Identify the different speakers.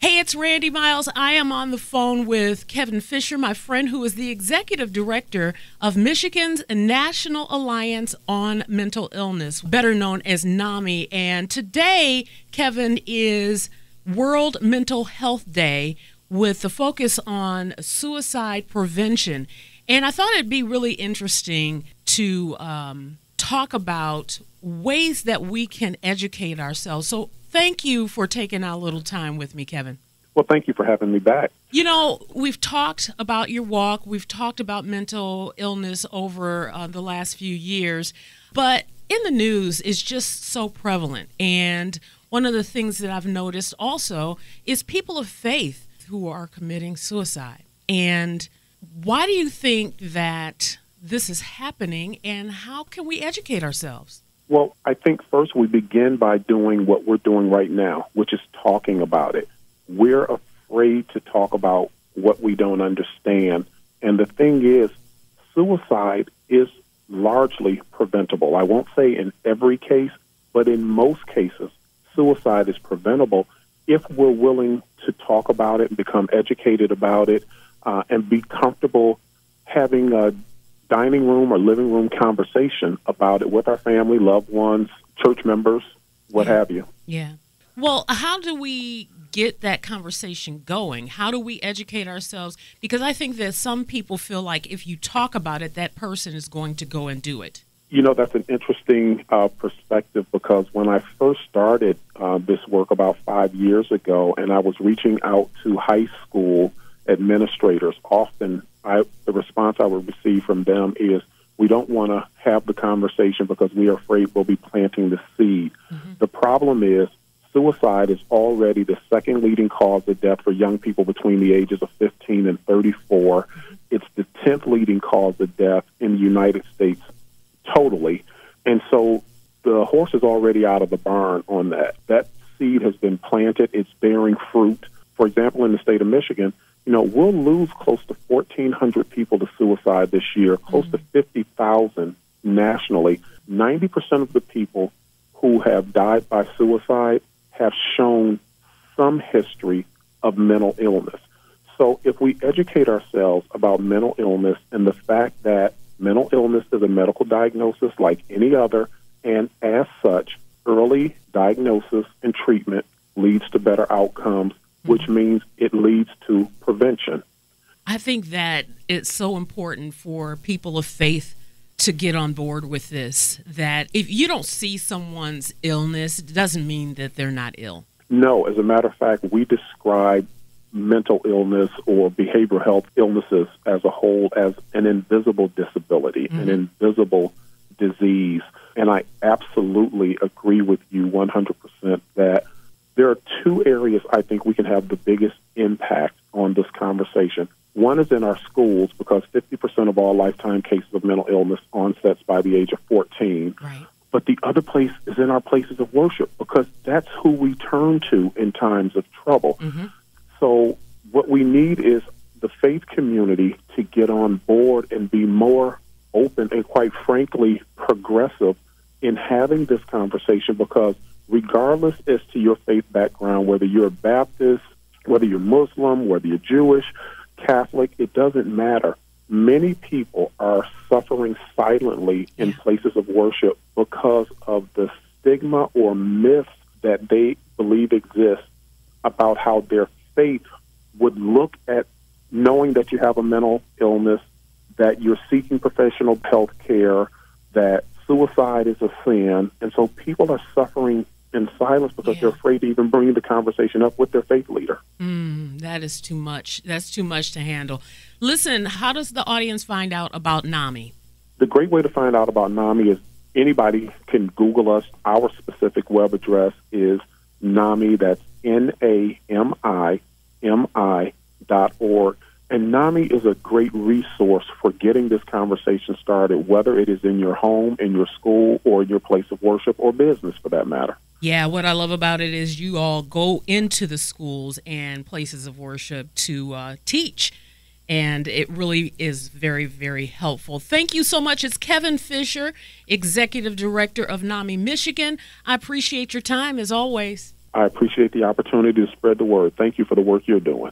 Speaker 1: Hey, it's Randy Miles. I am on the phone with Kevin Fisher, my friend who is the executive director of Michigan's National Alliance on Mental Illness, better known as NAMI. And today, Kevin, is World Mental Health Day with the focus on suicide prevention. And I thought it'd be really interesting to talk about ways that we can educate ourselves. So thank you for taking a little time with me, Kevin.
Speaker 2: Well, thank you for having me back.
Speaker 1: You know, we've talked about your walk. We've talked about mental illness over the last few years. But in the news is just so prevalent. And one of the things that I've noticed also is people of faith who are committing suicide. And why do you think that this is happening, and how can we educate ourselves?
Speaker 2: Well, I think first we begin by doing what we're doing right now, which is talking about it. We're afraid to talk about what we don't understand. And the thing is, suicide is largely preventable. I won't say in every case, but in most cases, suicide is preventable if we're willing to talk about it and become educated about it and be comfortable having a dining room or living room conversation about it with our family, loved ones, church members, what have you.
Speaker 1: Yeah. Well, how do we get that conversation going? How do we educate ourselves? Because I think that some people feel like if you talk about it, that person is going to go and do it.
Speaker 2: You know, that's an interesting perspective, because when I first started this work about 5 years ago, and I was reaching out to high school administrators, often the response I would receive from them is, we don't want to have the conversation because we are afraid we'll be planting the seed. Mm-hmm. The problem is suicide is already the second leading cause of death for young people between the ages of 15 and 34. Mm-hmm. It's the 10th leading cause of death in the United States totally. And so the horse is already out of the barn on that. That seed has been planted. It's bearing fruit. For example, in the state of Michigan, you know, we'll lose close to 1,400 people to suicide this year, close to 50,000 nationally. 90% of the people who have died by suicide have shown some history of mental illness. So if we educate ourselves about mental illness and the fact that mental illness is a medical diagnosis like any other, and as such, early diagnosis and treatment leads to better outcomes, which means it leads to prevention.
Speaker 1: I think that it's so important for people of faith to get on board with this, that if you don't see someone's illness, it doesn't mean that they're not ill.
Speaker 2: No, as a matter of fact, we describe mental illness or behavioral health illnesses as a whole as an invisible disability, an invisible disease. And I absolutely agree with you 100% that there are two areas I think we can have the biggest impact on this conversation. One is in our schools, because 50% of all lifetime cases of mental illness onsets by the age of 14.
Speaker 1: Right.
Speaker 2: But the other place is in our places of worship, because that's who we turn to in times of trouble. Mm-hmm. So what we need is the faith community to get on board and be more open and, quite frankly, progressive in having this conversation, because regardless as to your faith background, whether you're a Baptist, whether you're Muslim, whether you're Jewish, Catholic, it doesn't matter. Many people are suffering silently in places of worship because of the stigma or myths that they believe exist about how their faith would look at knowing that you have a mental illness, that you're seeking professional health care, that suicide is a sin. And so people are suffering in silence because they're afraid to even bring the conversation up with their faith leader.
Speaker 1: That is too much. That's too much to handle. Listen, how does the audience find out about NAMI?
Speaker 2: The great way to find out about NAMI is anybody can Google us. Our specific web address is NAMI, that's NAMI.org. And NAMI is a great resource for getting this conversation started, whether it is in your home, in your school, or in your place of worship or business, for that matter.
Speaker 1: Yeah, what I love about it is you all go into the schools and places of worship to teach, and it really is very, very helpful. Thank you so much. It's Kevin Fisher, Executive Director of NAMI Michigan. I appreciate your time, as always.
Speaker 2: I appreciate the opportunity to spread the word. Thank you for the work you're doing.